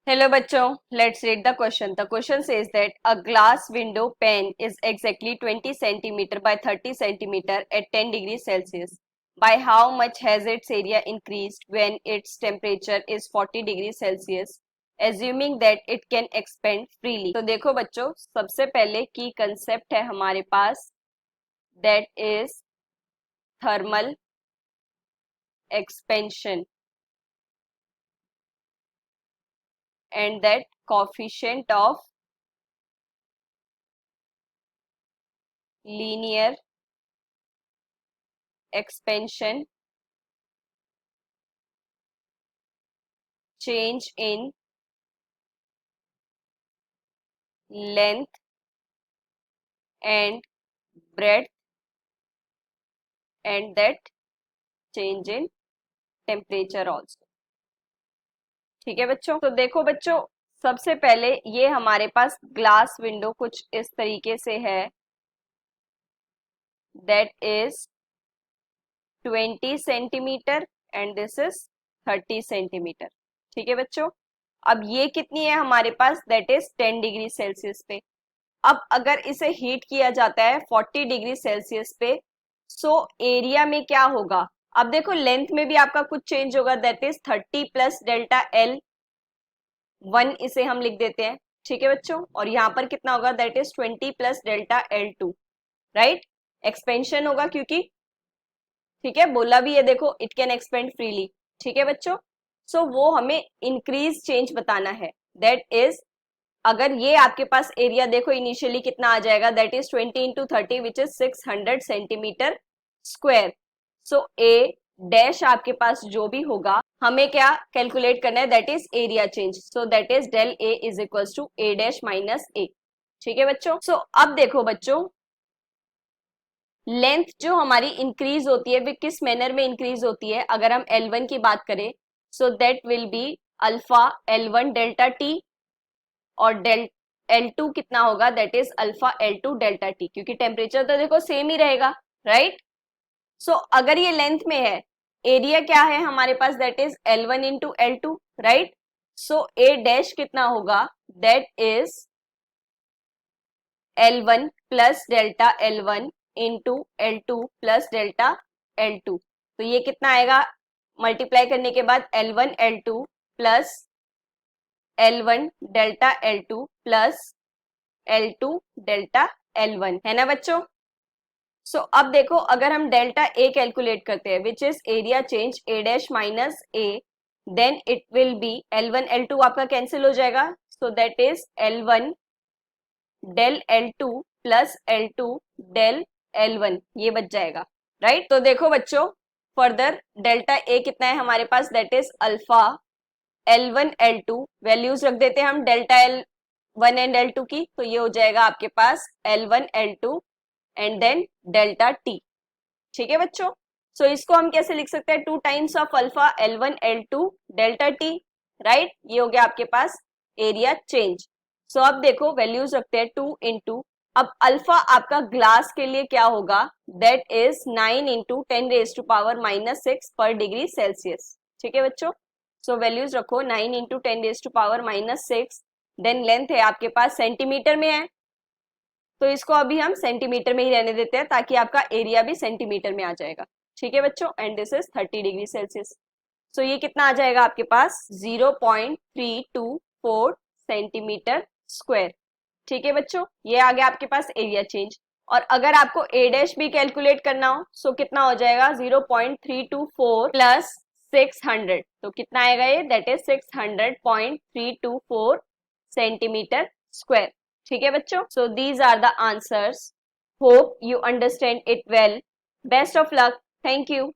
Hello bachcho, let's read the question. The question says that a glass window pane is exactly 20 centimeter by 30 centimeter at 10 degrees Celsius. By how much has its area increased when its temperature is 40 degrees Celsius, assuming that it can expand freely? तो देखो बच्चों, सबसे पहले की concept है हमारे पास, that is thermal expansion and that coefficient of linear expansion change in length and breadth and that change in temperature also. ठीक है बच्चों, तो देखो बच्चों, सबसे पहले ये हमारे पास ग्लास विंडो कुछ इस तरीके से है, that is 20 centimetre and this is 30 centimetre. ठीक है बच्चों, अब ये कितनी है हमारे पास, दैट इज 10 डिग्री सेल्सियस पे. अब अगर इसे हीट किया जाता है 40 डिग्री सेल्सियस पे, सो एरिया में क्या होगा. अब देखो लेंथ में भी आपका कुछ चेंज होगा, that is 30 plus delta L 1 इसे हम लिख देते हैं. ठीक है बच्चों, और यहाँ पर कितना होगा, that is 20 plus delta L 2, right. Expansion होगा क्योंकि, ठीक है, बोला भी है देखो, इट कैन एक्सपेंड फ्रीली. ठीक है बच्चों, सो वो हमें इंक्रीज चेंज बताना है, दैट इज, अगर ये आपके पास एरिया देखो इनिशियली कितना आ जाएगा, that is 20 into 30 which is 600 centimetre square. So A dash आपके पास जो भी होगा, हमें क्या कैलकुलेट करना है, that is area change. So that is del A is equals to A dash minus A. ठीक है बच्चों, सो अब देखो बच्चों, लेंथ जो हमारी इंक्रीज होती है वो किस मैनर में इंक्रीज होती है. अगर हम L1 की बात करें, so that will be alpha L1 delta T, और डेल L2 कितना होगा, that is alpha L2 delta T, क्योंकि टेम्परेचर तो देखो सेम ही रहेगा, राइट. सो अगर ये लेंथ में है, एरिया क्या है हमारे पास, that is L1 into L2, right. So A dash कितना होगा, that is L1 plus delta L1 into L2 plus delta L2. तो ये कितना आएगा, मल्टीप्लाई करने के बाद L1 L2 plus L1 delta L2 plus L2 delta L1, है ना बच्चों. सो अब देखो, अगर हम डेल्टा ए कैलकुलेट करते हैं which is area change A dash minus A, then it will be L1 L2 आपका कैंसिल हो जाएगा. So that is L1 del L2 plus L2 del L1, ये बच जाएगा, राइट. तो देखो बच्चों, फर्दर डेल्टा ए कितना है हमारे पास, that is alpha L1 L2, values रख देते हैं हम डेल्टा L1 एंड L2 की, तो ये हो जाएगा आपके पास L1 L2 and then delta T. ठीक है बच्चों, सो इसको हम कैसे लिख सकते हैं, 2 times of alpha L1 L2 delta T, right. ये हो गया आपके पास एरिया चेंज. सो अब देखो वैल्यूज रखते हैं 2 इंटू, अब अल्फा आपका ग्लास के लिए क्या होगा, that is 9 into 10 raise to power minus 6 पर डिग्री सेल्सियस. ठीक है बच्चों, सो वैल्यूज रखो 9 into 10 raise to power minus 6, then length है आपके पास सेंटीमीटर में है, तो इसको अभी हम सेंटीमीटर में ही रहने देते हैं ताकि आपका एरिया भी सेंटीमीटर में आ जाएगा. ठीक है बच्चों, and this is 30 degree Celsius. So ये कितना आ जाएगा आपके पास, 0.324 सेंटीमीटर स्क्वायर. ठीक है बच्चों, ये आ गया आपके पास एरिया चेंज. और अगर आपको ए डैश भी कैलकुलेट करना हो, सो कितना हो जाएगा, 0.324 प्लस 600, तो कितना आएगा ये, दैट इज 600.324 सेंटीमीटर स्क्वायर. ठीक है बच्चों, so these are the answers. Hope you understand it well. Best of luck. Thank you.